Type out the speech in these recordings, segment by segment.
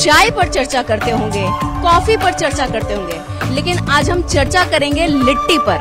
चाय पर चर्चा करते होंगे, कॉफी पर चर्चा करते होंगे, लेकिन आज हम चर्चा करेंगे लिट्टी पर।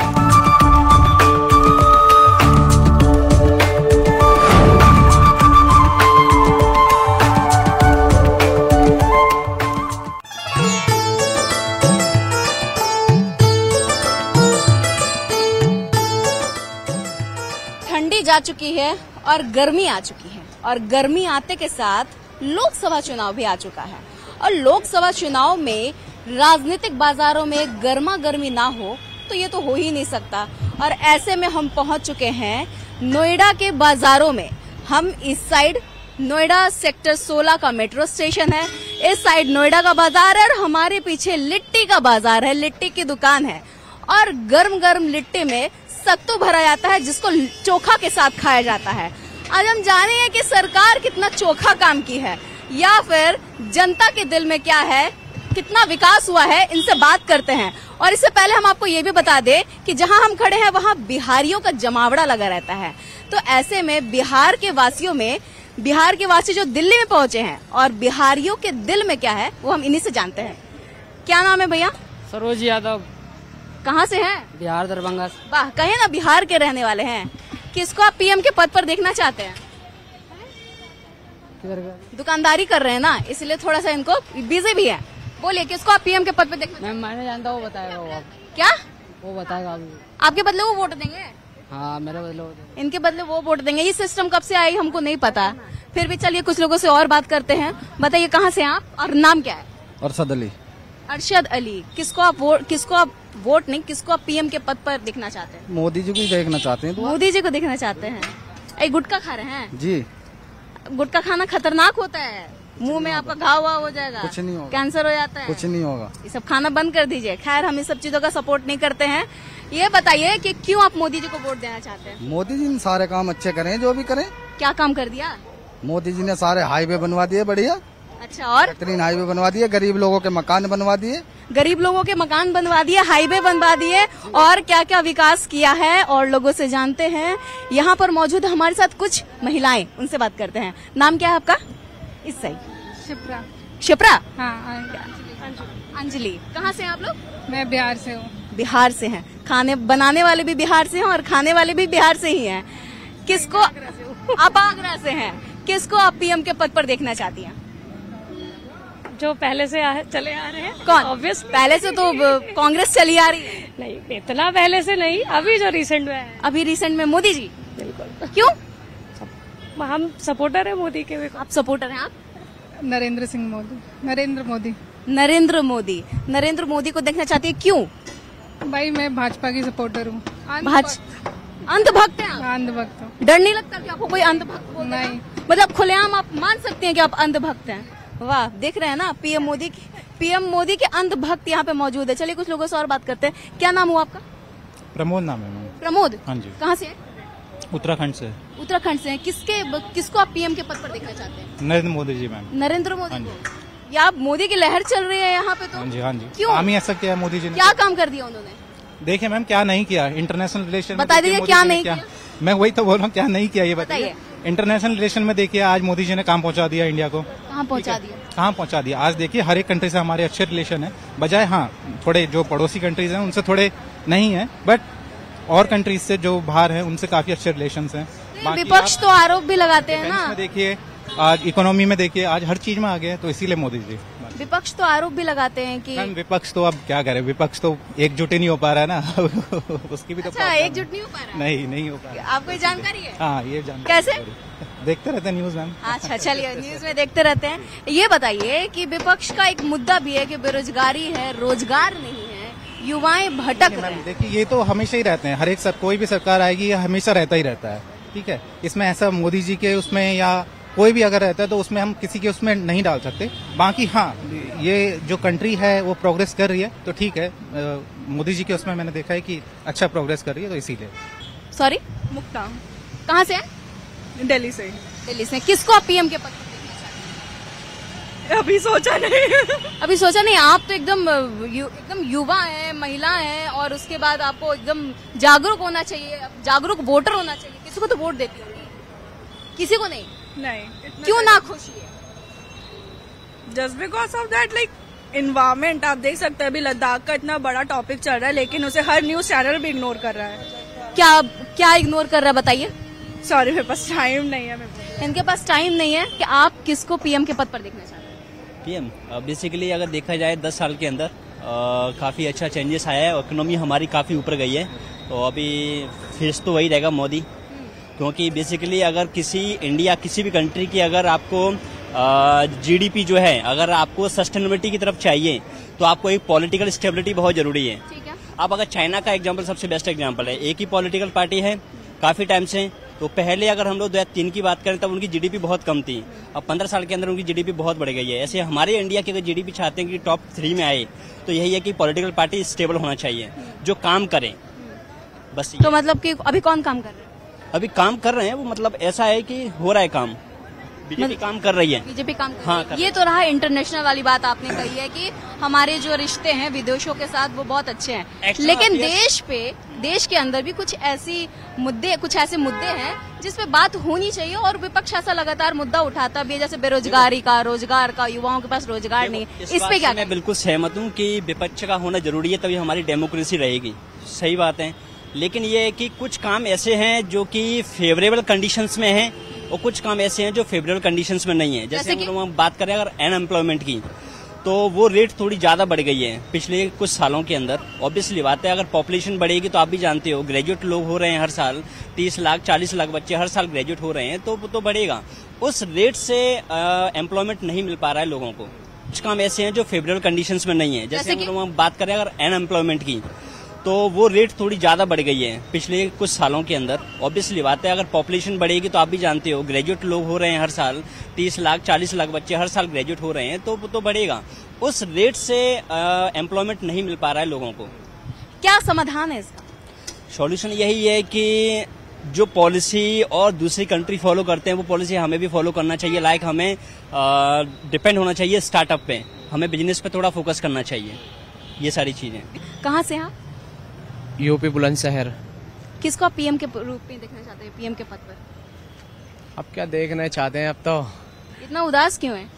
ठंडी जा चुकी है और गर्मी आ चुकी है, और गर्मी आते के साथ लोकसभा चुनाव भी आ चुका है। और लोकसभा चुनाव में राजनीतिक बाजारों में गर्मा गर्मी ना हो तो ये तो हो ही नहीं सकता। और ऐसे में हम पहुंच चुके हैं नोएडा के बाजारों में। हम इस साइड नोएडा सेक्टर 16 का मेट्रो स्टेशन है, इस साइड नोएडा का बाजार है, और हमारे पीछे लिट्टी का बाजार है, लिट्टी की दुकान है। और गर्म गर्म लिट्टी में सत्तू भरा जाता है, जिसको चोखा के साथ खाया जाता है। आज हम जानेंगे कि सरकार कितना चोखा काम की है, या फिर जनता के दिल में क्या है, कितना विकास हुआ है। इनसे बात करते हैं। और इससे पहले हम आपको ये भी बता दें कि जहां हम खड़े हैं वहां बिहारियों का जमावड़ा लगा रहता है। तो ऐसे में बिहार के वासी जो दिल्ली में पहुंचे हैं, और बिहारियों के दिल में क्या है वो हम इन्हीं से जानते हैं। क्या नाम है भैया? सरोज यादव। कहाँ से हैं? बिहार दरभंगा। वाह, कहे ना बिहार के रहने वाले हैं। किसको आप पीएम के पद पर देखना चाहते हैं? दुकानदारी कर रहे हैं ना, इसलिए थोड़ा सा इनको बिजी भी है। बोलिए, किसको आप पीएम के पद पर देखना? मैं जानता हूँ, वो बताएगा। वो क्या वो बताएगा? आपके बदले वो वोट देंगे? हाँ, मेरे बदले इनके बदले वो वोट देंगे। ये सिस्टम कब से आई हमको नहीं पता, फिर भी चलिए कुछ लोगों से और बात करते हैं। बताइए, कहाँ से हैं आप और नाम क्या है? अरशद अली। अरशद अली, किसको आप वोट नहीं, किसको आप पीएम के पद पर देखना चाहते हैं? मोदी जी को देखना चाहते हैं। मोदी जी को देखना चाहते हैं। गुटखा खा रहे हैं जी? गुटखा खाना खतरनाक होता है, मुंह में आपका घाव हो जाएगा, कुछ नहीं होगा, कैंसर हो जाता है, कुछ नहीं होगा। ये सब खाना बंद कर दीजिए। खैर, हम इस सब चीजों का सपोर्ट नहीं करते हैं। ये बताइए कि क्यों आप मोदी जी को वोट देना चाहते हैं? मोदी जी ने सारे काम अच्छे करें, जो भी करें। क्या काम कर दिया? मोदी जी ने सारे हाईवे बनवा दिए, बढ़िया। अच्छा, और बेहतरीन हाईवे बनवा दिए, गरीब लोगों के मकान बनवा दिए। गरीब लोगों के मकान बनवा दिए, हाईवे बनवा दिए, और क्या क्या विकास किया है और लोगों से जानते हैं। यहाँ पर मौजूद हमारे साथ कुछ महिलाएं, उनसे बात करते हैं। नाम क्या है आपका? इस सही शिप्रा। शिप्रा? हाँ, अंजलि। कहाँ से हैं आप लोग? मैं बिहार से हूँ। बिहार से हैं। खाने बनाने वाले भी बिहार से हैं और खाने वाले भी बिहार से ही हैं। किसको आप? आगरा से हैं। किसको आप पीएम के पद पर देखना चाहती हैं? जो पहले से चले आ रहे हैं। कौन? ऑब्वियस पहले से तो कांग्रेस चली आ रही है। नहीं, इतना पहले से नहीं, अभी जो रिसेंट में है। अभी रिसेंट में मोदी जी। बिल्कुल। क्यों? हम सपोर्टर है मोदी के। आप सपोर्टर हैं? आप? नरेंद्र मोदी। नरेंद्र मोदी को देखना चाहती है। क्यों? भाई, मैं भाजपा की सपोर्टर हूँ। अंधभक्त हैं आप? अंधभक्त हूँ। डर नहीं लगता कि आपको कोई अंधभक्त बोलता? नहीं। मतलब खुलेआम आप मान सकते हैं कि आप अंधभक्त हैं? वाह, देख रहे हैं ना, पीएम मोदी के अंधभक्त यहाँ पे मौजूद है। चलिए कुछ लोगों से और बात करते हैं। क्या नाम हुआ आपका? प्रमोद नाम है मैम। प्रमोद? हाँ जी। कहाँ से है? उत्तराखंड से। उत्तराखंड से हैं। किसको आप पीएम के पद पर देखना चाहते हैं? नरेंद्र मोदी जी मैम। नरेंद्र मोदी हाँ को? या मोदी की लहर चल रही है यहाँ पे तो? हाँ जी, हाँ जी। क्यों? हम ही ऐसा किया मोदी जी ने। क्या काम कर दिया उन्होंने? देखिए मैम, क्या नहीं किया इंटरनेशनल रिलेशन। बता दीजिए, क्या नहीं किया? मैं वही तो बोल रहा हूँ, क्या नहीं किया ये बताइए। इंटरनेशनल रिलेशन में देखिए, आज मोदी जी ने काम पहुंचा दिया इंडिया को। कहाँ पहुंचा दिया? कहाँ पहुंचा दिया? आज देखिए, हर एक कंट्री से हमारे अच्छे रिलेशन है, बजाय हाँ थोड़े जो पड़ोसी कंट्रीज हैं उनसे थोड़े नहीं है, बट और कंट्रीज से जो बाहर है उनसे काफी अच्छे रिलेशन हैं। विपक्ष तो आरोप भी लगाते हैं ना। देखिए, आज इकोनॉमी में देखिए, आज हर चीज में आ गए, तो इसीलिए मोदी जी। विपक्ष तो आरोप भी लगाते हैं कि विपक्ष तो अब क्या करे, विपक्ष तो एकजुट ही नहीं हो पा रहा है ना। उसकी भी तो एकजुट नहीं हो पा रहा? नहीं हो पा रहा। आपको ये जानकारी है? हाँ, ये जानकारी। कैसे? देखते रहते हैं न्यूज मैम। अच्छा, चलिए न्यूज में देखते रहते हैं। ये बताइए कि विपक्ष का एक मुद्दा भी है कि बेरोजगारी है, रोजगार नहीं है, युवाएं भटक रहे हैं। देखिए, ये तो हमेशा ही रहते हैं, हर एक कोई भी सरकार आएगी, ये हमेशा रहता ही रहता है। ठीक है, इसमें ऐसा मोदी जी के उसमें या कोई भी अगर रहता है तो उसमें हम किसी के उसमें नहीं डाल सकते। बाकी हाँ, ये जो कंट्री है वो प्रोग्रेस कर रही है तो ठीक है। मोदी जी के उसमें मैंने देखा है कि अच्छा प्रोग्रेस कर रही है, तो इसीलिए। सॉरी, मुक्ता। कहाँ से है? दिल्ली से। दिल्ली से। किसको आप पीएम के पद पर देखना चाहते हैं? अभी सोचा नहीं। अभी सोचा नहीं। आप तो एकदम युवा है, महिला है, और उसके बाद आपको एकदम जागरूक होना चाहिए, जागरूक वोटर होना चाहिए। किसी को तो वोट देती होंगी, किसी को नहीं। नहीं। क्यों ना खुशी है? Just because of that like environment. आप देख सकते हैं अभी लद्दाख का इतना बड़ा टॉपिक चल रहा है, लेकिन उसे हर न्यूज चैनल भी इग्नोर कर रहा है। क्या इग्नोर कर रहा है बताइए। सॉरी, मेरे पास टाइम नहीं है। मेरे पास इनके पास टाइम नहीं है कि आप किसको पीएम के पद पर देखना चाहते हैं? पीएम बेसिकली अगर देखा जाए 10 साल के अंदर काफी अच्छा चेंजेस आया है। इकोनॉमी हमारी काफी ऊपर गई है, तो अभी फेस तो वही रहेगा मोदी। क्योंकि बेसिकली अगर किसी भी कंट्री की अगर आपको जीडीपी जो है, अगर आपको सस्टेनेबिलिटी की तरफ चाहिए तो आपको एक पॉलिटिकल स्टेबिलिटी बहुत जरूरी है। ठीक है। अब अगर चाइना का एग्जांपल सबसे बेस्ट एग्जांपल है, एक ही पॉलिटिकल पार्टी है काफी टाइम से। तो पहले अगर हम लोग 2003 की बात करें तब उनकी जीडीपी बहुत कम थी, अब 15 साल के अंदर उनकी जीडीपी बहुत बढ़ गई है। ऐसे हमारे इंडिया की अगर जीडीपी चाहते हैं कि टॉप 3 में आए तो यही है कि पॉलिटिकल पार्टी स्टेबल होना चाहिए, जो काम करे बस। तो मतलब कि अभी कौन काम कर रहे हैं? अभी काम कर रहे हैं वो, मतलब ऐसा है कि हो रहा है काम, बीजेपी काम कर रही है। बीजेपी काम कर हाँ, रही है। ये तो रहा इंटरनेशनल वाली बात आपने कही है कि हमारे जो रिश्ते हैं विदेशों के साथ वो बहुत अच्छे हैं, लेकिन देश के अंदर भी कुछ ऐसे मुद्दे हैं जिस पे बात होनी चाहिए, और विपक्ष ऐसा लगातार मुद्दा उठाता भी है, जैसे बेरोजगारी का, रोजगार का, युवाओं के पास रोजगार नहीं है। इस पे क्या? मैं बिल्कुल सहमत हूँ कि विपक्ष का होना जरूरी है, तभी हमारी डेमोक्रेसी रहेगी। सही बात है, लेकिन ये है कि कुछ काम ऐसे हैं जो कि फेवरेबल कंडीशंस में हैं और कुछ काम ऐसे हैं जो फेवरेबल कंडीशंस में नहीं है। जैसे हम बात करें अगर अनएम्प्लॉयमेंट की, तो वो रेट थोड़ी ज्यादा बढ़ गई है पिछले कुछ सालों के अंदर। ऑब्वियसली बात है, अगर पॉपुलेशन बढ़ेगी तो आप भी जानते हो ग्रेजुएट लोग हो रहे हैं हर साल, 30 लाख 40 लाख बच्चे हर साल ग्रेजुएट हो रहे हैं, तो वो तो बढ़ेगा। उस रेट से एम्प्लॉयमेंट नहीं मिल पा रहा है लोगों को। कुछ काम ऐसे हैं जो फेवरेबल कंडीशंस में नहीं है। जैसे हम बात करें अगर अनएम्प्लॉयमेंट की, तो वो रेट थोड़ी ज्यादा बढ़ गई है पिछले कुछ सालों के अंदर। ऑब्वियसली बात है, अगर पॉपुलेशन बढ़ेगी तो आप भी जानते हो ग्रेजुएट लोग हो रहे हैं हर साल, 30 लाख 40 लाख बच्चे हर साल ग्रेजुएट हो रहे हैं, तो वो तो बढ़ेगा। उस रेट से एम्प्लॉयमेंट नहीं मिल पा रहा है लोगों को। क्या समाधान है इसका? सॉल्यूशन यही है कि जो पॉलिसी और दूसरी कंट्री फॉलो करते हैं वो पॉलिसी हमें भी फॉलो करना चाहिए। लाइक हमें डिपेंड होना चाहिए स्टार्टअप पे, हमें बिजनेस पे थोड़ा फोकस करना चाहिए, ये सारी चीजें। कहाँ से आप? यूपी बुलंदशहर। किसको आप पीएम के रूप में देखना चाहते हैं, पीएम के पद पर? अब क्या देखना चाहते हैं, अब तो इतना उदास क्यों है?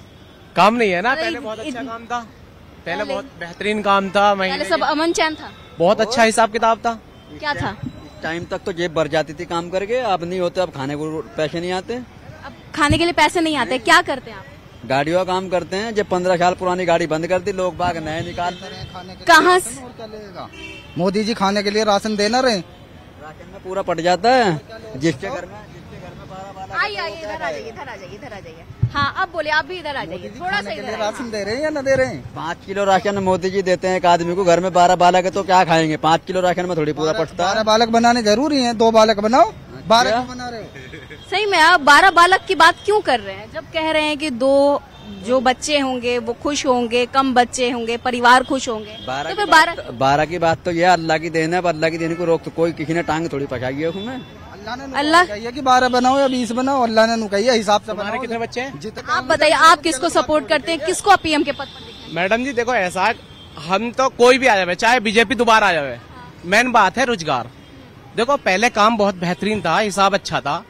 काम नहीं है ना। पहले बहुत अच्छा काम था, पहले बहुत बेहतरीन काम था, पहले सब अमन चैन था, बहुत अच्छा हिसाब किताब था। क्या था? टाइम तक तो जेब भर जाती थी काम करके, अब नहीं होते, अब खाने को पैसे नहीं आते। अब खाने के लिए पैसे नहीं आते, क्या करते हैं आप? गाड़ियों का काम करते हैं, जब 15 साल पुरानी गाड़ी बंद कर दी, लोग बाग नए निकालते रहे खाने के। कहाँ से? मोदी जी खाने के लिए राशन देना रहे, राशन में पूरा पट जाता है। जिसके घर में आइए इधर आ जाइए। हाँ, अब बोले, आप भी इधर आ जाइए, थोड़ा सा इधर। राशन दे रहे हैं या न दे रहे हैं? 5 किलो राशन मोदी जी देते हैं एक आदमी को, घर में 12 बालक है तो क्या खाएंगे? 5 किलो राशन में थोड़ी पूरा पटता है। 12 बालक बनाने जरूरी है, 2 बालक बनाओ, 12 बना रहे हो। सही में आप 12 बालक की बात क्यों कर रहे हैं, जब कह रहे हैं कि 2 जो बच्चे होंगे वो खुश होंगे, कम बच्चे होंगे परिवार खुश होंगे, तो फिर 12 की बात तो यह अल्लाह की देन है, पर अल्लाह की देन को रोक तो कोई किसी ने टांग थोड़ी पचाई है उसमें। अल्लाह कहिए कि 12 बनाओ या 20 बनाओ, अल्लाह ने कहिए हिसाब से बनाओ। कितने बच्चे हैं? आप बताइए, आप किसको सपोर्ट करते हैं, किसको आप पीएम के पद पर? मैडम जी देखो, ऐसा हम तो कोई भी आ जाए, चाहे बीजेपी दोबारा आ जाए, मेन बात है रोजगार। देखो पहले काम बहुत बेहतरीन था, हिसाब अच्छा था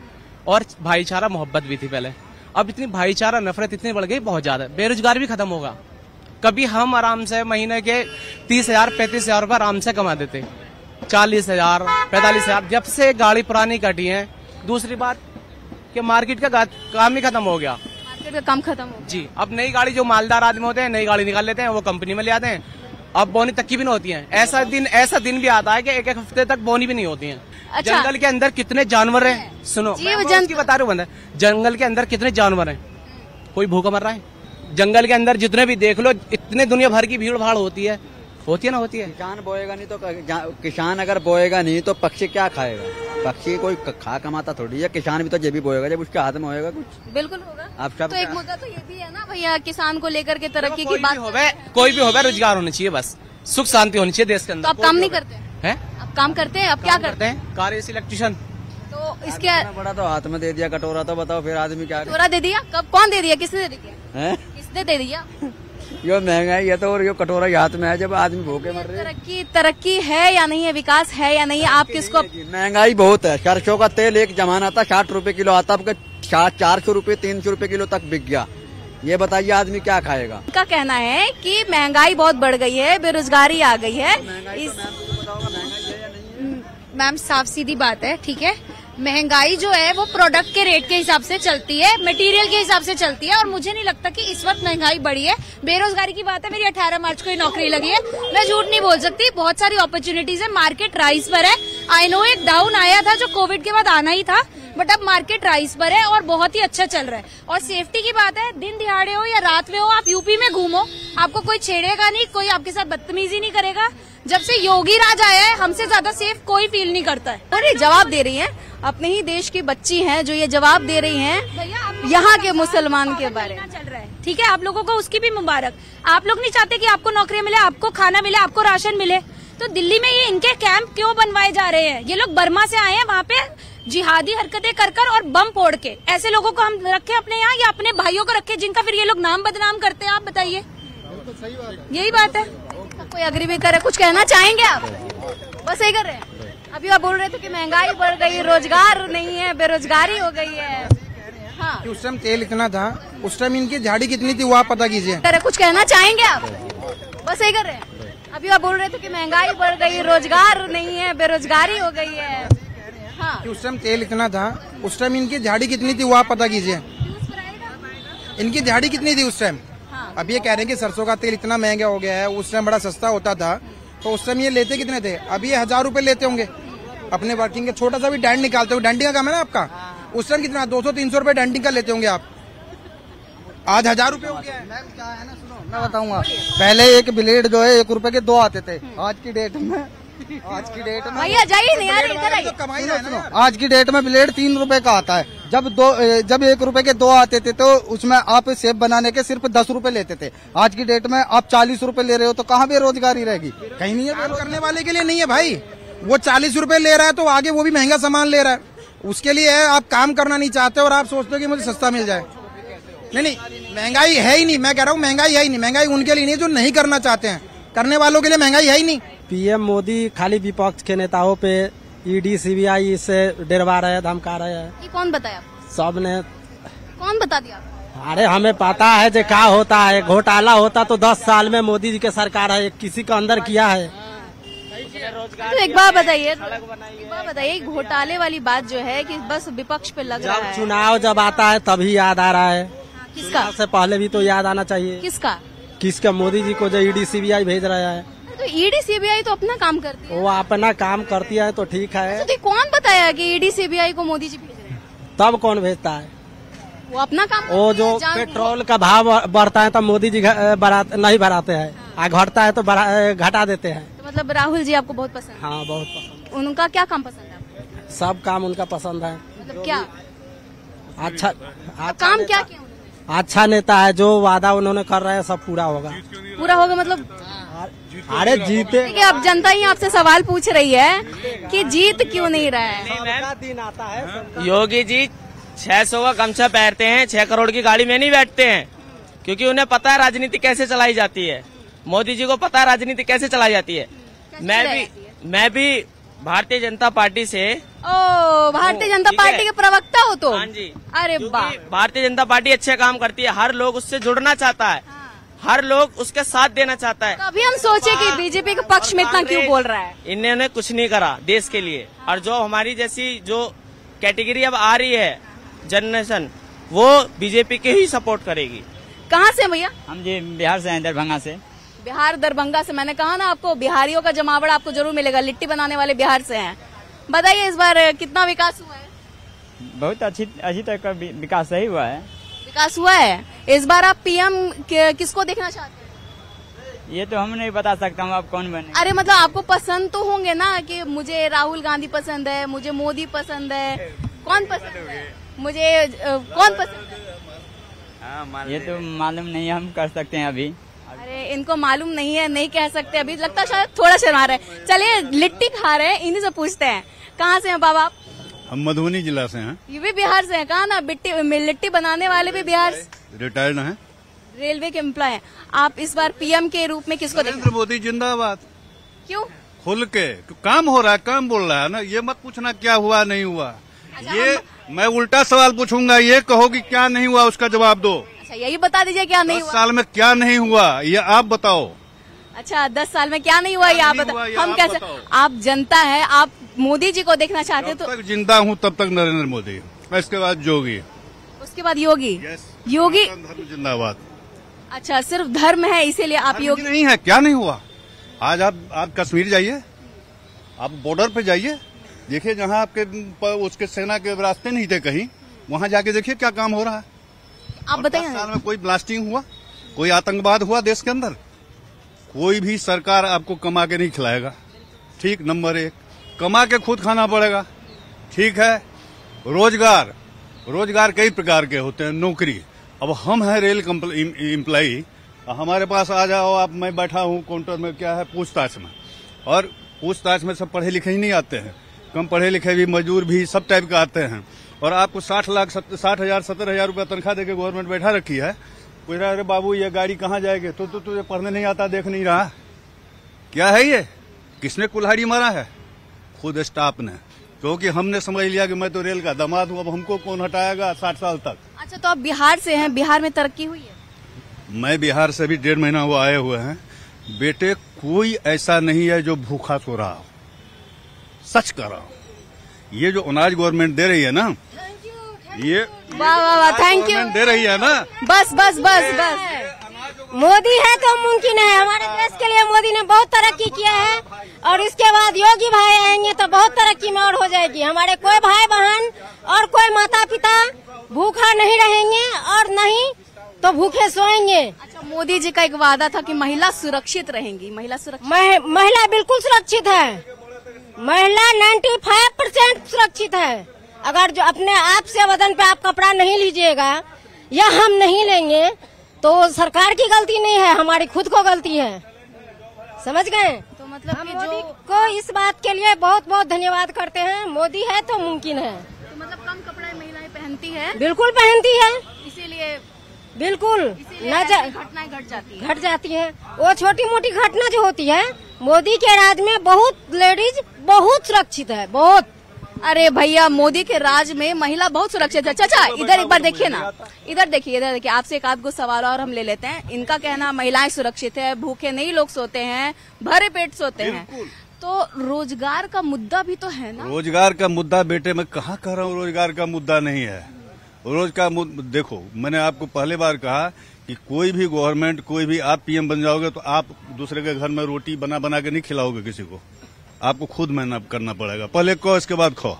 और भाईचारा मोहब्बत भी थी पहले। अब इतनी भाईचारा नफरत इतनी बढ़ गई बहुत ज्यादा। बेरोजगार भी खत्म होगा। कभी हम आराम से महीने के 30,000 35,000 रूपये आराम से कमा देते, 40,000 45,000। जब से गाड़ी पुरानी कटी है, दूसरी बात कि मार्केट का काम ही खत्म हो गया, मार्केट का काम खत्म हो जी। अब नई गाड़ी, जो मालदार आदमी होते हैं नई गाड़ी निकाल लेते हैं, वो कंपनी में ले आते हैं, अब बोनी तक की भी नहीं होती है। ऐसा दिन भी आता है कि एक हफ्ते तक बोनी भी नहीं होती है। अच्छा। जंगल के अंदर कितने जानवर हैं, सुनो मैं बता रहा हूँ, जंगल के अंदर कितने जानवर हैं, कोई भूखा मर रहा है? जंगल के अंदर जितने भी देख लो, इतने दुनिया भर की भीड़ भाड़ होती है ना, होती है। किसान बोएगा नहीं तो किसान अगर बोएगा नहीं तो पक्षी क्या खाएगा? पक्षी कोई खा कमाता थोड़ी है, किसान भी तो जब भी बोएगा जब उसके हाथ में होएगा कुछ। बिल्कुल होगा। आप सब तो एक मुद्दा तो ये भी है ना भैया, किसान को लेकर के तरक्की की बात। कोई भी होगा, रोजगार होना चाहिए, बस सुख शांति होनी चाहिए देश के अंदर। तो आप काम नहीं करते हैं? आप काम करते हैं? आप क्या करते हैं? Car AC electrician. तो इसके बड़ा तो हाथ में दे दिया कटोरा, तो बताओ फिर आदमी क्या? कटोरा दे दिया? कब, कौन दे दिया, किसने दे दिया? किसने दे दिया? यो महंगाई है तो, और यो कटोरा हाथ में है, जब आदमी भूखे मर रहे हैं। तरक्की है या नहीं है, विकास है या नहीं है, आप किसको? महंगाई बहुत है। सरसों का तेल एक जमाना था 60 रुपए किलो आता, अब 400 रुपए 300 रुपए किलो तक बिक गया। ये बताइए आदमी क्या खाएगा। उनका कहना है कि महंगाई बहुत बढ़ गई है, बेरोजगारी आ गई है। मैम साफ सीधी बात है, ठीक है। महंगाई जो है वो प्रोडक्ट के रेट के हिसाब से चलती है, मटेरियल के हिसाब से चलती है, और मुझे नहीं लगता कि इस वक्त महंगाई बढ़ी है। बेरोजगारी की बात है, मेरी 18 मार्च को ही नौकरी लगी है, मैं झूठ नहीं बोल सकती। बहुत सारी अपॉर्चुनिटीज है, मार्केट राइज पर है। आई नो एक डाउन आया था जो कोविड के बाद आना ही था, बट अब मार्केट राइज पर है और बहुत ही अच्छा चल रहा है। और सेफ्टी की बात है, दिन दिहाड़े हो या रात में हो, आप यूपी में घूमो, आपको कोई छेड़ेगा नहीं, कोई आपके साथ बदतमीजी नहीं करेगा। जब से योगी राज आया है, हमसे ज्यादा सेफ कोई फील नहीं करता है। और ये जवाब दे रही हैं, अपने ही देश की बच्ची हैं जो ये जवाब दे रही हैं यहाँ के मुसलमान के बारे में। चल रहा है, ठीक है, आप लोगों को उसकी भी मुबारक। आप लोग नहीं चाहते कि आपको नौकरी मिले, आपको खाना मिले, आपको राशन मिले, तो दिल्ली में ये इनके कैंप क्यों बनवाए जा रहे हैं? ये लोग बर्मा से आए हैं, वहाँ पे जिहादी हरकतें कर और बम फोड़ के। ऐसे लोगों को हम रखें अपने यहाँ या अपने भाइयों को रखें जिनका फिर ये लोग नाम बदनाम करते हैं? आप बताइए, यही बात है। कोई अग्री भी करे, कुछ कहना चाहेंगे आप? बस यही कर रहे हैं। अभी आप बोल रहे थे कि महंगाई बढ़ गई, रोजगार नहीं है, बेरोजगारी हो गई है। हाँ, उस टाइम तेल इतना था, उस टाइम इनकी झाड़ी कितनी थी वो आप पता कीजिए। करे, कुछ कहना चाहेंगे आप? बस यही कर रहे हैं। अभी आप बोल रहे थे कि महंगाई बढ़ गई, रोजगार नहीं है, बेरोजगारी हो गई है। हाँ, उस टाइम तेल इतना था, उस टाइम इनकी झाड़ी कितनी थी वो आप पता कीजिए। इनकी झाड़ी कितनी थी उस टाइम? अब ये कह रहे हैं कि सरसों का तेल इतना महंगा हो गया है, उस टाइम बड़ा सस्ता होता था, तो उस टाइम ये लेते कितने थे? अभी ये 1000 रुपए लेते होंगे अपने वर्किंग के। छोटा सा भी डैंड निकालते हो, डैंडिंग का काम है ना आपका, उस टाइम कितना 200-300 रुपए डैंडिंग का लेते होंगे आप, आज 1000 रुपए हो गया है। मैम क्या है ना, सुनो मैं बताऊंगा। पहले एक ब्लेड जो है 1 रुपए के 2 आते थे, आज की डेट में भैया जाइए नहीं यार, इधर आइए। कमाई है ना। आज की डेट में ब्लेड 3 रुपए का आता है। जब 1 रुपए के 2 आते थे तो उसमें आप सेब बनाने के सिर्फ 10 रुपए लेते थे। आज की डेट में आप 40 रुपए ले रहे हो, तो कहाँ बेरोजगारी रहेगी? कहीं नहीं है। काम करने वाले के लिए नहीं है भाई, वो 40 रुपए ले रहा है तो आगे वो भी महंगा सामान ले रहा है, उसके लिए है। आप काम करना नहीं चाहते और आप सोचते हो कि मुझे सस्ता मिल जाए। नहीं, महंगाई है ही नहीं। मैं कह रहा हूँ महंगाई है ही नहीं। महंगाई उनके लिए नहीं जो नहीं करना चाहते हैं, करने वालों के लिए महंगाई है ही नहीं। पीएम मोदी खाली विपक्ष के नेताओं पे ईडी सीबीआई से डरवा रहे हैं, धमका रहे हैं। ये कौन बताया? सब ने। कौन बता दिया? अरे हमें पता है जो क्या होता है। घोटाला होता तो 10 साल में मोदी जी के सरकार है, किसी का अंदर किया है। तो एक बात बताइए, घोटाले वाली बात जो है कि बस विपक्ष पे लग रहा है। चुनाव जब आता है तभी याद आ रहा है। किसका? चुनाव से पहले भी तो याद आना चाहिए। किसका? मोदी जी को जो ईडी सीबीआई भेज रहा है। तो ईडी सीबीआई तो अपना काम करती है। वो अपना काम करती है तो ठीक है। तो कौन बताया कि ईडी सीबीआई को मोदी जी भेज रहे हैं? तब कौन भेजता है? वो अपना काम। वो जो पेट्रोल का भाव बढ़ता है तब मोदी जी नहीं बढ़ाते हैं, घटता है तो घटा देते हैं। तो मतलब राहुल जी आपको बहुत पसंद है? हाँ, बहुत पसंद। उनका क्या काम पसंद है आपको? सब काम उनका पसंद है। मतलब क्या? अच्छा काम क्या किया? अच्छा नेता है, जो वादा उन्होंने कर रहे हैं सब पूरा होगा। मतलब अरे जीते। अब जनता ही आपसे सवाल पूछ रही है कि जीत क्यों नहीं रहा है? दिन आता है। योगी जी 600 का गमछा पहनते हैं, 6 करोड़ की गाड़ी में नहीं बैठते हैं, क्योंकि उन्हें पता है राजनीति कैसे चलाई जाती है। मोदी जी को पता है राजनीति कैसे चलाई जाती है। मैं भी भारतीय जनता पार्टी से। भारतीय जनता पार्टी के प्रवक्ता हो तो? हाँ जी। अरे वाह, भारतीय जनता पार्टी अच्छे काम करती है, हर लोग उससे जुड़ना चाहता है, हर लोग उसके साथ देना चाहता है। अभी हम सोचे कि बीजेपी के पक्ष में इतना क्यों बोल रहा है? इन्होंने कुछ नहीं करा देश के लिए, और जो हमारी जैसी जो कैटेगरी अब आ रही है जनरेशन, वो बीजेपी के ही सपोर्ट करेगी। कहाँ से भैया? हम जी बिहार से हैं, दरभंगा से। बिहार दरभंगा से। मैंने कहा ना आपको, बिहारियों का जमावड़ा आपको जरूर मिलेगा। लिट्टी बनाने वाले बिहार से हैं। बताइए इस बार कितना विकास हुआ है? बहुत अच्छी तरह का विकास सही हुआ है। विकास हुआ है। इस बार आप पीएम किसको देखना चाहते हैं? ये तो हम नहीं बता सकता हूँ आप कौन बने। अरे मतलब आपको पसंद तो होंगे ना कि मुझे राहुल गांधी पसंद है, मुझे मोदी पसंद है, कौन पसंद है, मुझे कौन पसंद है? ये तो मालूम नहीं, हम कर सकते हैं अभी। अरे इनको मालूम नहीं है, नहीं कह सकते अभी। लगता है शायद थोड़ा शर्मा रहे। चलिए लिट्टी खा रहे हैं, इन्हीं से पूछते हैं। कहाँ से हैं बाबा आप? हम मधुबनी जिला से हैं। ये भी बिहार से हैं? कहा ना लिट्टी बनाने वाले भी बिहार से। रिटायर्ड हैं, रेलवे के एम्प्लॉय हैं। आप इस बार पीएम के रूप में किसको देखेंगे? नरेंद्र मोदी जिंदाबाद। क्यों? खुल के काम हो रहा है, काम बोल रहा है ना। ये मत पूछना क्या हुआ नहीं हुआ। ये मैं उल्टा सवाल पूछूंगा, ये कहो कि क्या नहीं हुआ उसका जवाब दो। अच्छा यही बता दीजिए क्या नहीं 10 हुआ। साल में क्या नहीं हुआ ये आप बताओ। अच्छा 10 साल में क्या नहीं हुआ ये आप बताओ। हम कैसे, आप जनता है, आप मोदी जी को देखना चाहते जब तो तक जिंदा हूँ तब तक नरेंद्र मोदी, इसके बाद योगी, उसके बाद योगी। योगी धर्म जिंदाबाद। अच्छा सिर्फ धर्म है इसीलिए आप योगी नहीं है, क्या नहीं हुआ। आज आप कश्मीर जाइए, आप बॉर्डर पे जाइए, देखिए जहाँ आपके उसके सेना के रास्ते नहीं थे कहीं, वहाँ जाके देखिए क्या काम हो रहा है। आप बताइए 10 साल में कोई ब्लास्टिंग हुआ, कोई आतंकवाद हुआ देश के अंदर? कोई भी सरकार आपको कमा के नहीं खिलाएगा। ठीक, नंबर 1 कमा के खुद खाना पड़ेगा। ठीक है, रोजगार कई प्रकार के होते हैं, नौकरी। अब हम हैं रेल एम्प्लॉई, हमारे पास आ जाओ आप, मैं बैठा हूँ काउंटर में, क्या है पूछताछ में, और पूछताछ में सब पढ़े लिखे ही नहीं आते हैं, कम पढ़े लिखे भी, मजदूर भी, सब टाइप का आते हैं। और आपको 60,000 70,000 रुपया तनख्वाह देके गवर्नमेंट बैठा रखी है। पूछ रहा, अरे बाबू ये गाड़ी कहाँ जाएगी? तो तुझे पढ़ने नहीं आता, देख नहीं रहा? क्या है ये? किसने कुल्हाड़ी मारा है? खुद स्टाफ ने, क्योंकि हमने समझ लिया कि मैं तो रेल का दामाद हूँ, अब हमको कौन हटाएगा 60 साल तक। अच्छा तो आप बिहार से हैं, बिहार में तरक्की हुई है? मैं बिहार से भी 1.5 महीना हुआ आए हुए हैं बेटे, कोई ऐसा नहीं है जो भूखा सो रहा हो, सच कर रहा हूँ। ये जो अनाज गवर्नमेंट दे रही है ना, ये वाह वाह वाह, थैंक यू दे रही है ना, बस बस बस बस। मोदी है तो मुमकिन है। हमारे देश के लिए मोदी ने बहुत तरक्की किया है, और इसके बाद योगी भाई आएंगे तो बहुत तरक्की में और हो जाएगी। हमारे कोई भाई बहन और कोई माता पिता भूखा नहीं रहेंगे, और नहीं तो भूखे सोएंगे। अच्छा मोदी जी का एक वादा था कि महिला सुरक्षित रहेंगी, महिला सुरक्षित, महिला बिल्कुल सुरक्षित है। महिला 95% सुरक्षित है। अगर जो अपने आप से बदन पे आप कपड़ा नहीं लीजिएगा या हम नहीं लेंगे तो सरकार की गलती नहीं है, हमारी खुद को गलती है। समझ गए? तो मतलब हम कि मोदी को इस बात के लिए बहुत बहुत धन्यवाद करते हैं। मोदी है तो मुमकिन है। तो मतलब कम कपड़े महिलाएं पहनती है? बिल्कुल पहनती है, इसीलिए बिल्कुल घटनाएं घट जाती है। वो छोटी मोटी घटना जो होती है, मोदी के राज में बहुत लेडीज बहुत सुरक्षित है, बहुत। अरे भैया मोदी के राज में महिला बहुत सुरक्षित है। चाचा इधर एक बार देखिए ना, इधर देखिए। आपसे एक आध गो सवाल और हम ले लेते हैं। इनका कहना महिलाएं सुरक्षित है, भूखे नहीं लोग सोते हैं, भरे पेट सोते हैं। तो रोजगार का मुद्दा भी तो है ना? रोजगार का मुद्दा बेटे मैं कहाँ कह रहा हूँ रोजगार का मुद्दा नहीं है। देखो मैंने आपको पहले बार कहा कि कोई भी गवर्नमेंट, कोई भी आप पीएम बन जाओगे तो आप दूसरे के घर में रोटी बना बना के नहीं खिलाओगे किसी को, आपको खुद मेहनत करना पड़ेगा। पहले कहो इसके बाद खाओ,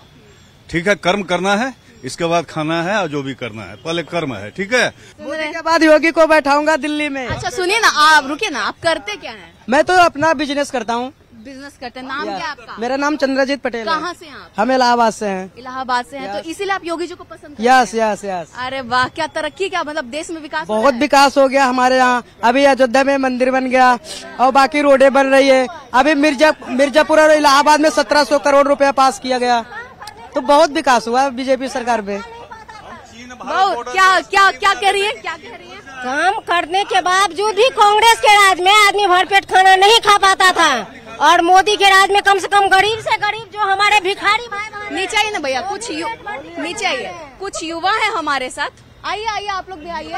ठीक है? कर्म करना है, इसके बाद खाना है, और जो भी करना है पहले कर्म है, ठीक है? मोदी के बाद योगी को बैठाऊंगा दिल्ली में। अच्छा सुनिए ना, आप रुकिए ना, आप करते क्या है? मैं तो अपना बिजनेस करता हूँ। बिजनेस करते हैं, नाम क्या आपका? मेरा नाम चंद्रजीत पटेल है। कहाँ से हैं आप? हम इलाहाबाद से हैं। इलाहाबाद से हैं, तो इसीलिए आप योगी जी को पसंद करते यस हैं? Yes yes. अरे वाह, क्या तरक्की, क्या मतलब देश में विकास, बहुत विकास हो गया हमारे यहाँ। अभी अयोध्या में मंदिर बन गया और बाकी रोडें बन रही है। अभी मिर्जापुर और इलाहाबाद में 1700 करोड़ रुपया पास किया गया, तो बहुत विकास हुआ बीजेपी सरकार में। क्या क्या क्या कह रही है, क्या कह रही है? काम करने के बावजूद भी कांग्रेस के राज में आदमी भरपेट खाना नहीं खा पाता था, और मोदी के राज में कम से कम गरीब से गरीब जो हमारे भिखारी भाई बहन, नीचे आइए ना भैया, नीचे आइए, कुछ युवा है हमारे साथ। आइए आइए, आप लोग भी आइए,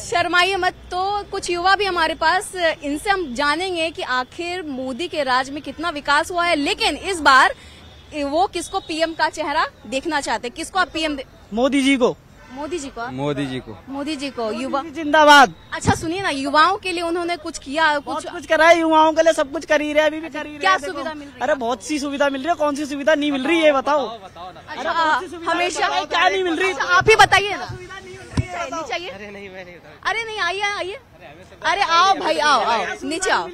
शर्माइए मत। तो कुछ युवा भी हमारे पास, इनसे हम जानेंगे कि आखिर मोदी के राज में कितना विकास हुआ है। लेकिन इस बार वो किसको पीएम का चेहरा देखना चाहते, किसको आप पीएम? मोदी जी को। मोदी जी को? मोदी जी को। मोदी जी को। युवा जिंदाबाद। अच्छा सुनिए ना, युवाओं के लिए उन्होंने कुछ किया, कुछ करा है युवाओं के लिए, सब कुछ कर ही रहे, अभी भी कर ही रहे। क्या सुविधा मिल रही है? अरे बहुत सी सुविधा मिल रही है, कौन सी सुविधा नहीं मिल रही है बताओ? अच्छा हमेशा क्या नहीं मिल रही? आप ही बताइए ना। नीचे आइए। अरे नहीं, आइए आइए, अरे आओ भाई, आओ आओ, नीचे आओ,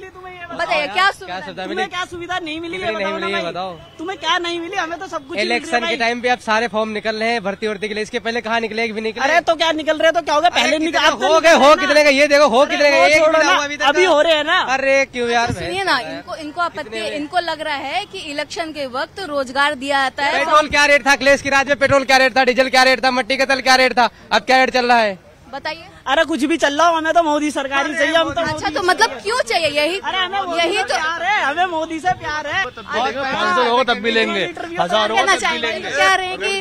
बताइए क्या सुविधा मिली? क्या सुविधा नहीं मिली है बताओ? तुम्हें क्या नहीं मिली? हमें तो सब कुछ। इलेक्शन के टाइम पे अब सारे फॉर्म निकल रहे हैं भर्ती वर्ती के लिए, इसके पहले कहाँ निकले? भी निकले। अरे तो क्या निकल रहे तो क्या होगा? पहले हो गए, हो कितने का ये देखो, हो कितने का अभी हो रहे हैं ना। अरे क्यों यार? सुनिए ना, इनको आपत्ति, इनको लग रहा है कि इलेक्शन के वक्त रोजगार दिया जाता है। पेट्रोल क्या रेट था अखिलेश की राज में? पेट्रोल क्या रेट था? डीजल क्या रेट था? मट्टी का तेल क्या रेट था? अब क्या रेट चल रहा है? बताइए। अरे कुछ भी चल रहा हो, हमें तो मोदी सरकार ही चाहिए। हम तो अच्छा, तो मतलब क्यों चाहिए? यही यही तो प्यार है, हमें मोदी से प्यार है। 500 होगा तब भी लेंगे, 1000 होगा तब भी लेंगे। कह रहे हैं कि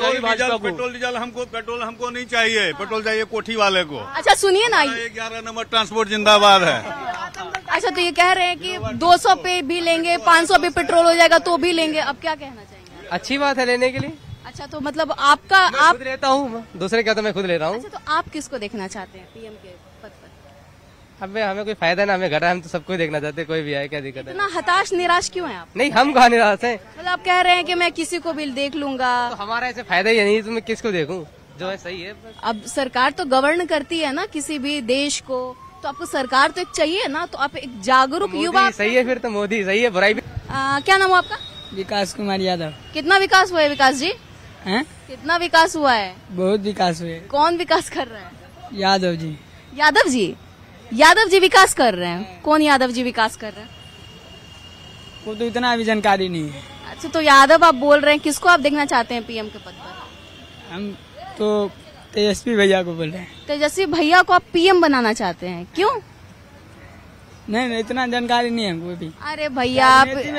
पेट्रोल डीजल हमको नहीं चाहिए, पेट्रोल चाहिए कोठी वाले को। अच्छा सुनिए ना, 11 नंबर ट्रांसपोर्ट जिंदाबाद है। अच्छा, तो ये कह रहे हैं कि 200 पे भी लेंगे, 500 पे पेट्रोल हो जाएगा तो भी लेंगे। अब क्या कहना चाहेंगे? अच्छी बात है लेने के लिए। अच्छा, तो मतलब आपका आप खुद लेता हूँ, दूसरे क्या तो मैं खुद ले रहा हूँ। अच्छा, तो आप किसको देखना चाहते हैं पीएम के पद पर? हमें कोई फायदा ना, हमें घटा, हम तो सबको देखना चाहते हैं, कोई भी आए, क्या दिक्कत है। इतना हताश निराश क्यों है आप? नहीं, हम कहाँ निराश हैं। मतलब आप कह रहे हैं कि मैं किसी को भी देख लूंगा, तो हमारा ऐसे फायदा ही नहीं, तो मैं किसको देखूं, जो है सही है। अब सरकार तो गवर्न करती है ना किसी भी देश को, तो आपको सरकार तो एक चाहिए ना, तो आप एक जागरूक युवा। सही है, फिर तो मोदी सही है, बुराई भी। क्या नाम हुआ आपका? विकास कुमार यादव। कितना विकास हुआ है विकास जी? हैं? कितना विकास हुआ है? बहुत विकास हुए। कौन विकास कर रहा है? यादव जी। यादव जी? यादव जी विकास कर रहे हैं? कौन यादव जी विकास कर रहे हैं? वो तो इतना अभी जानकारी नहीं है। अच्छा, तो यादव आप बोल रहे हैं, किसको आप देखना चाहते हैं पीएम के पद पर? हम तो तेजस्वी भैया को बोल रहे हैं। तेजस्वी भैया को आप पीएम बनाना चाहते हैं, क्यों? नहीं, इतना जानकारी नहीं है हमको भी। अरे भैया,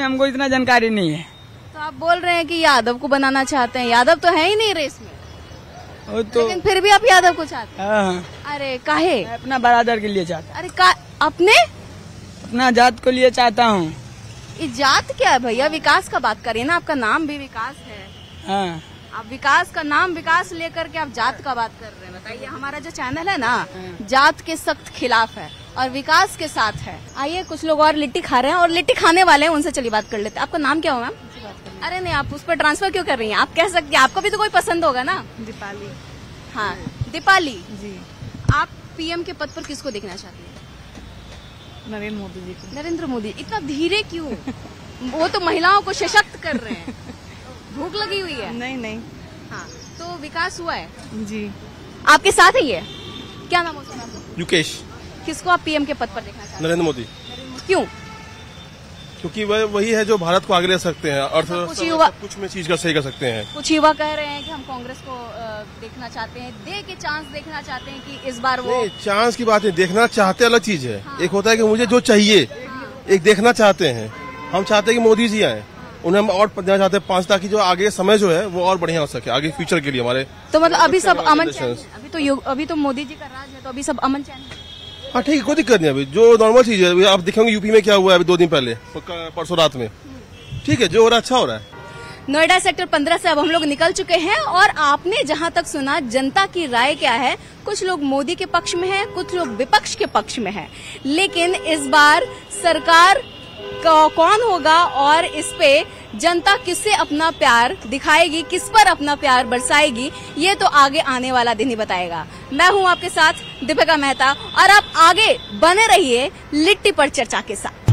हमको इतना जानकारी नहीं है। तो आप बोल रहे हैं कि यादव को बनाना चाहते हैं, यादव तो है ही नहीं रेस में। तो लेकिन फिर भी आप यादव को चाहते हैं? हाँ। अरे काहे? अपना बरादर के लिए चाहता। अरे अपने अपना जात को लिए चाहता हूँ। ये जात क्या है भैया? विकास का बात करिए ना, आपका नाम भी विकास है। हाँ। आप विकास का नाम विकास लेकर के आप जात का बात कर रहे हैं। बताइए, हमारा जो चैनल है ना, जात के सख्त खिलाफ है और विकास के साथ है। आइए, कुछ लोग और लिट्टी खा रहे हैं और लिट्टी खाने वाले हैं, उनसे चलिए बात कर लेते हैं। आपका नाम क्या हो मैम? अरे नहीं, आप उस पर ट्रांसफर क्यों कर रही हैं? आप कह सकती हैं, आपको भी तो कोई पसंद होगा ना। दीपाली। हाँ, दीपाली जी। आप पीएम के पद पर किसको देखना चाहती हैं? नरेंद्र मोदी जी को। नरेंद्र मोदी। इतना धीरे क्यों? वो तो महिलाओं को सशक्त कर रहे हैं। भूख लगी हुई है? नहीं। हाँ, तो विकास हुआ है जी। आपके साथ है ये? क्या नाम होता है? युकेश। किसको आप पीएम के पद पर देखना चाहते हैं? नरेंद्र मोदी। क्यों? क्योंकि वही है जो भारत को आगे ले सकते हैं, अर्थव्यवस्था कुछ में चीज का सही कर सकते हैं। कुछ युवा कह रहे हैं कि हम कांग्रेस को देखना चाहते हैं, दे के चांस देखना चाहते हैं कि इस बार वो। नहीं, चांस की बात है, देखना चाहते अलग चीज है। हाँ। एक होता है कि मुझे जो चाहिए, एक देखना चाहते हैं। हम चाहते हैं कि मोदी जी आए, उन्हें हम और देना चाहते हैं 5, ताकि जो आगे समय जो है वो और बढ़िया हो सके, आगे फ्यूचर के लिए हमारे। तो मतलब अभी सब अमन चैन, अभी तो मोदी जी का राज है, तो अभी सब अमन चैन। हाँ ठीक है, कोई दिक्कत नहीं। अभी जो नॉर्मल चीज है, आप देखेंगे यूपी में क्या हुआ है अभी 2 दिन पहले, परसों रात में। ठीक है, जो हो रहा है अच्छा हो रहा है। नोएडा सेक्टर 15 से अब हम लोग निकल चुके हैं और आपने जहां तक सुना, जनता की राय क्या है। कुछ लोग मोदी के पक्ष में हैं, कुछ लोग विपक्ष के पक्ष में हैं। लेकिन इस बार सरकार कौन होगा और इस पे जनता किससे अपना प्यार दिखाएगी, किस पर अपना प्यार बरसाएगी, ये तो आगे आने वाला दिन ही बताएगा। मैं हूं आपके साथ दीपिका मेहता और आप आगे बने रहिए लिट्टी पर चर्चा के साथ।